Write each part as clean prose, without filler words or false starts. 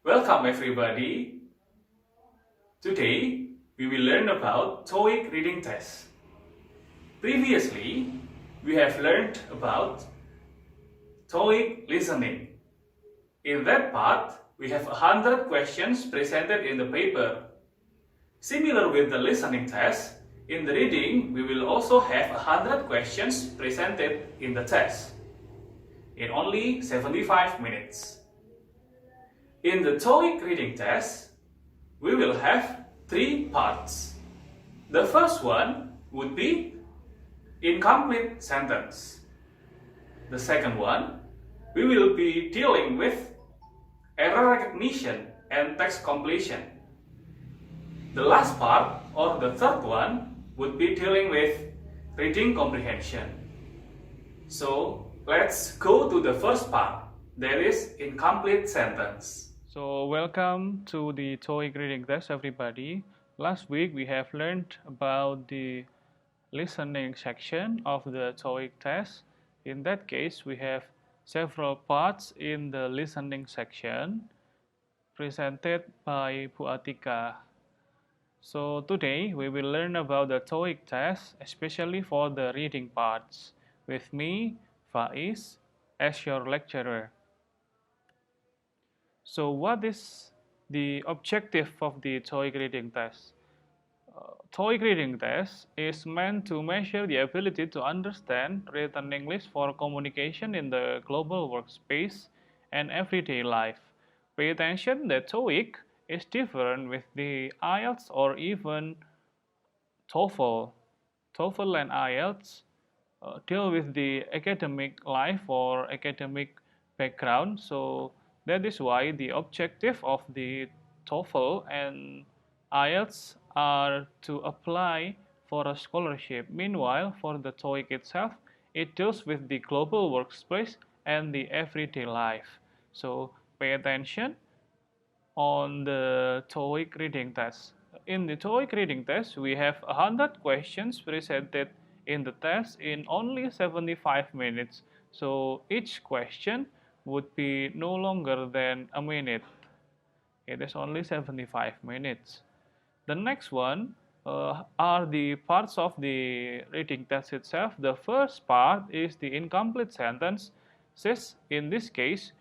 Welcome everybody. Today we will learn about TOEIC reading test. Previously we have learned about TOEIC listening. In that part we have 100 questions presented in the paper. Similar with the listening test, in the reading we will also have 100 questions presented in the test in only 75 minutes. In the TOEIC reading test, we will have three parts. The first one would be incomplete sentence. The second one, we will be dealing with error recognition and text completion. The last part, or the third one, would be dealing with reading comprehension. So let's go to the first part, that is incomplete sentence. So welcome to the TOEIC reading test, everybody. Last week we have learned about the listening section of the TOEIC test. In that case, we have several parts in the listening section presented by Bu Atika. So today we will learn about the TOEIC test, especially for the reading parts, with me, Faiz, as your lecturer. So what is the objective of the TOEIC reading test? TOEIC reading test is meant to measure the ability to understand written English for communication in the global workspace and everyday life. Pay attention that TOEIC is different with the IELTS or even TOEFL. TOEFL and IELTS deal with the academic life or academic background. So that is why the objective of the TOEFL and IELTS are to apply for a scholarship. Meanwhile, for the TOEIC itself, it deals with the global workspace and the everyday life. So pay attention on the TOEIC reading test. In the TOEIC reading test, we have 100 questions presented in the test in only 75 minutes. So each question would be no longer than a minute. It is only 75 minutes. The next one are the parts of the reading test itself. The first part is the incomplete sentence. Since in this case,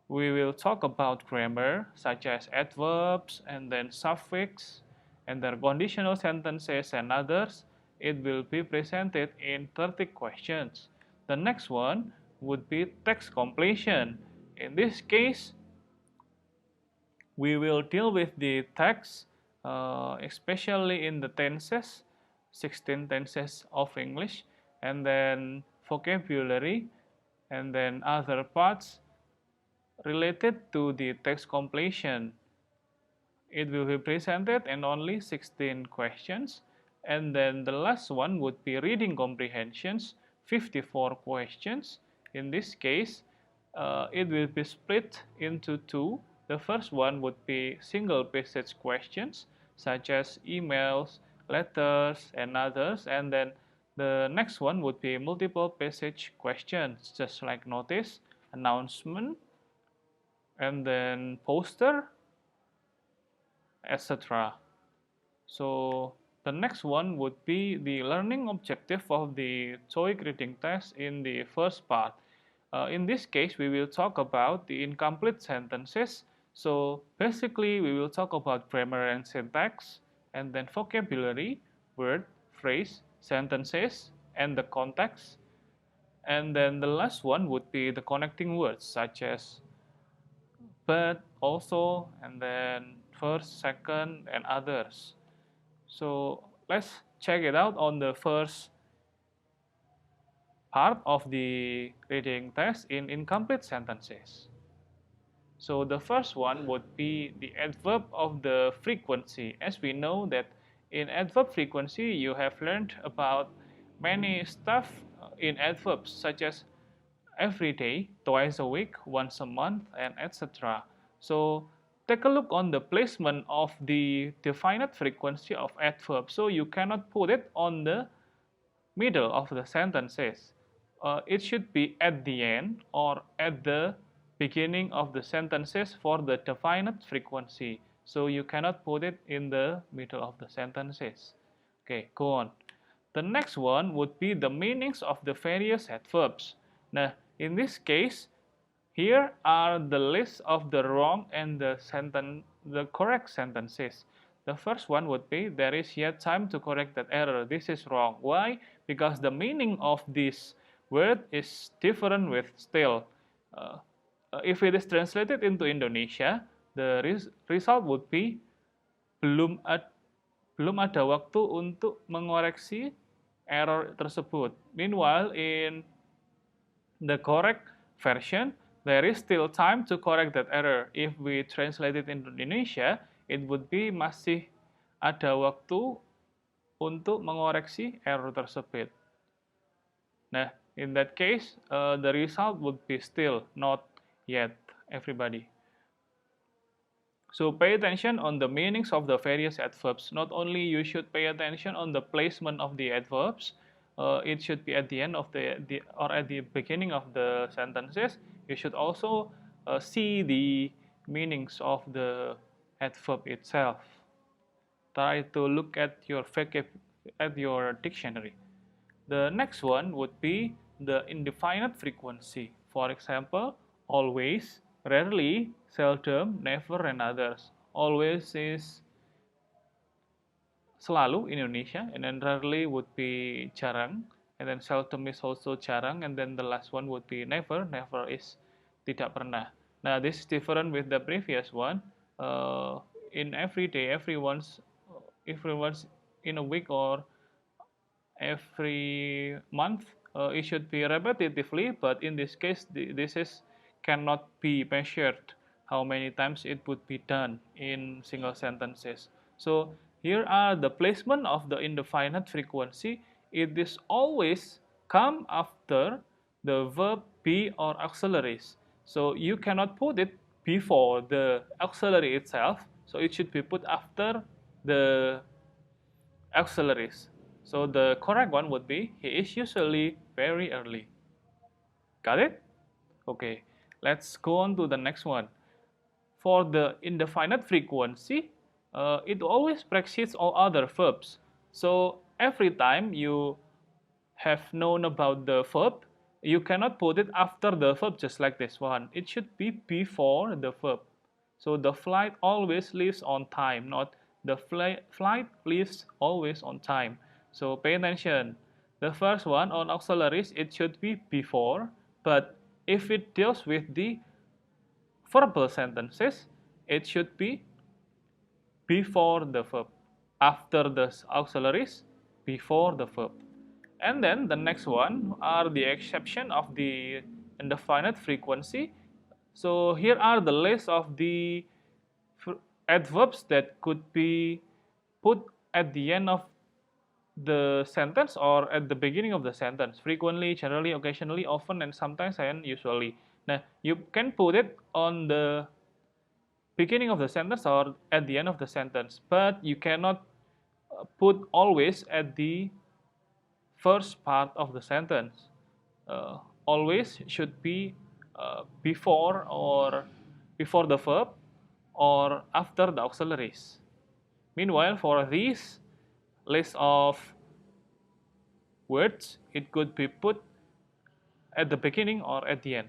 we will talk about grammar such as adverbs and then suffix and their conditional sentences and others. It will be presented in 30 questions. The next one would be text completion. In this case, we will deal with the text, especially in the tenses, 16 tenses of English, and then vocabulary, and then other parts related to the text completion. It will be presented in only 16 questions. And then the last one would be reading comprehensions, 54 questions. In this case, it will be split into two. The first one would be single passage questions, such as emails, letters, and others. And then the next one would be multiple passage questions, just like notice, announcement, and then poster, etc. So the next one would be the learning objective of the TOEIC reading test in the first part. In this case, we will talk about the incomplete sentences. So basically, we will talk about grammar and syntax, and then vocabulary, word, phrase, sentences, and the context. And then the last one would be the connecting words, such as but, also, and then first, second, and others. So let's check it out on the first part of the reading test in incomplete sentences. So the first one would be the adverb of the frequency. As we know that in adverb frequency, you have learned about many stuff in adverbs such as every day, twice a week, once a month, and etc. So take a look on the placement of the definite frequency of adverb. So you cannot put it on the middle of the sentences. It should be at the end or at the beginning of the sentences for the definite frequency. So you cannot put it in the middle of the sentences. Okay, go on. The next one would be the meanings of the various adverbs. Now, in this case, here are the list of the wrong and the correct sentences. The first one would be, there is yet time to correct that error. This is wrong. Why? Because the meaning of this word is different with still. If it is translated into Indonesia, the result would be belum ada waktu untuk mengoreksi error tersebut. Meanwhile, in the correct version, there is still time to correct that error. If we translate it in Indonesia, it would be masih ada waktu untuk mengoreksi error tersebut. Nah, in that case, the result would be still, not yet, everybody. So pay attention on the meanings of the various adverbs. Not only you should pay attention on the placement of the adverbs, it should be at the end of or at the beginning of the sentences. You should also see the meanings of the adverb itself. Try to look at your dictionary. The next one would be the indefinite frequency. For example, always, rarely, seldom, never, and others. Always is selalu in Indonesia, and then rarely would be jarang, and then seldom is also jarang, and then the last one would be never. Never is tidak pernah. Now this is different with the previous one. In every day, everyone's in a week or every month, it should be repetitively, but in this case, this cannot be measured how many times it would be done in single sentences. So here are the placement of the indefinite frequency. It is always come after the verb be or auxiliaries. So you cannot put it before the auxiliary itself. So it should be put after the auxiliaries. So the correct one would be, he is usually very early. Got it? Okay, let's go on to the next one. For the indefinite frequency, it always precedes all other verbs. So every time you have known about the verb, you cannot put it after the verb just like this one. It should be before the verb. So the flight always leaves on time, not the flight leaves always on time. So pay attention. The first one on auxiliaries, it should be before, but if it deals with the verbal sentences, it should be before the verb. After the auxiliaries, before the verb. And then the next one are the exception of the indefinite frequency. So here are the list of the adverbs that could be put at the end of the sentence or at the beginning of the sentence. Frequently, generally, occasionally, often, and sometimes, and usually. Now, you can put it on the beginning of the sentence or at the end of the sentence, but you cannot put always at the first part of the sentence. Always should be before the verb or after the auxiliaries. Meanwhile, for these list of words, it could be put at the beginning or at the end.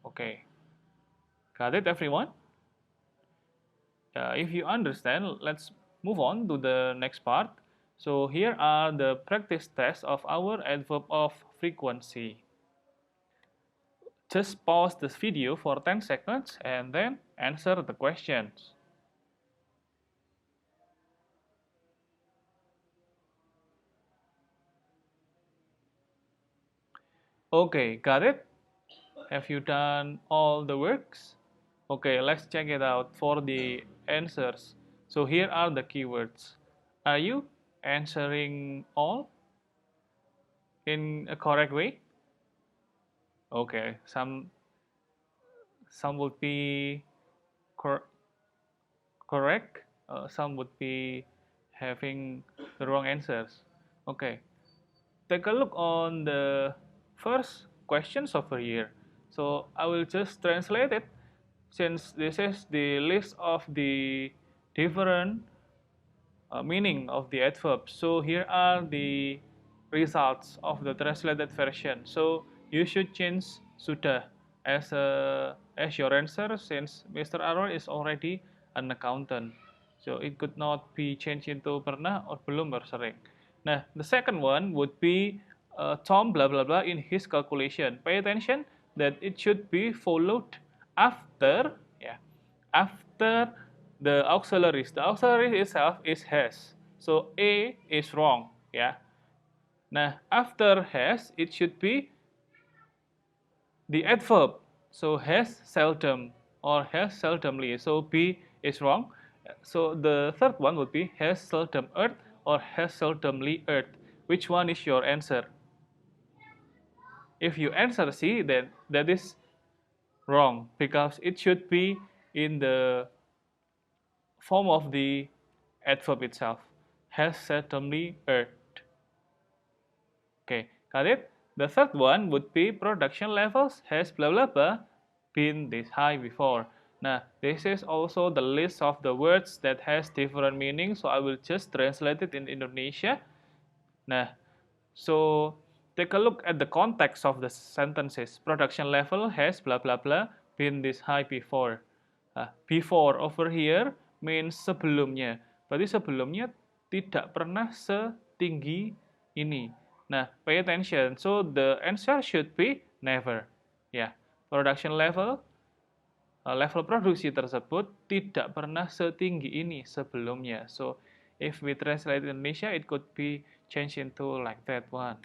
Okay, got it, everyone? If you understand, let's move on to the next part. So here are the practice tests of our adverb of frequency. Just pause this video for 10 seconds and then answer the questions. Okay, got it? Have you done all the works? Okay, let's check it out for the answers. So here are the keywords. Are you answering all in a correct way? Okay, some would be correct, some would be having the wrong answers. Okay, take a look on the first questions over here. So I will just translate it, since this is the list of the different meaning of the adverb. So here are the results of the translated version. So you should change sudah as your answer, since Mr. Aaron is already an accountant. So it could not be changed into pernah or belum bersering. Nah, the second one would be Tom blah blah blah in his calculation. Pay attention that it should be followed after, yeah, after the auxiliaries. The auxiliary itself is has. So A is wrong, ya. Nah, after has it should be the adverb. So has seldom or has seldomly. So B is wrong. So the third one would be has seldom earth or has seldomly earth. Which one is your answer? If you answer C, then that is wrong, because it should be in the form of the adverb itself. Has seldomly earned. Okay, got it? The third one would be production levels has blah blah blah been this high before. Now, this is also the list of the words that has different meanings, so I will just translate it in Indonesia. Nah, so take a look at the context of the sentences. Production level has blah blah blah been this high before. Before over here means sebelumnya. Berarti sebelumnya tidak pernah setinggi ini. Nah, pay attention. So the answer should be never. Ya, production level, level produksi tersebut tidak pernah setinggi ini sebelumnya. So if we translate in Indonesia, it could be changed into like that one.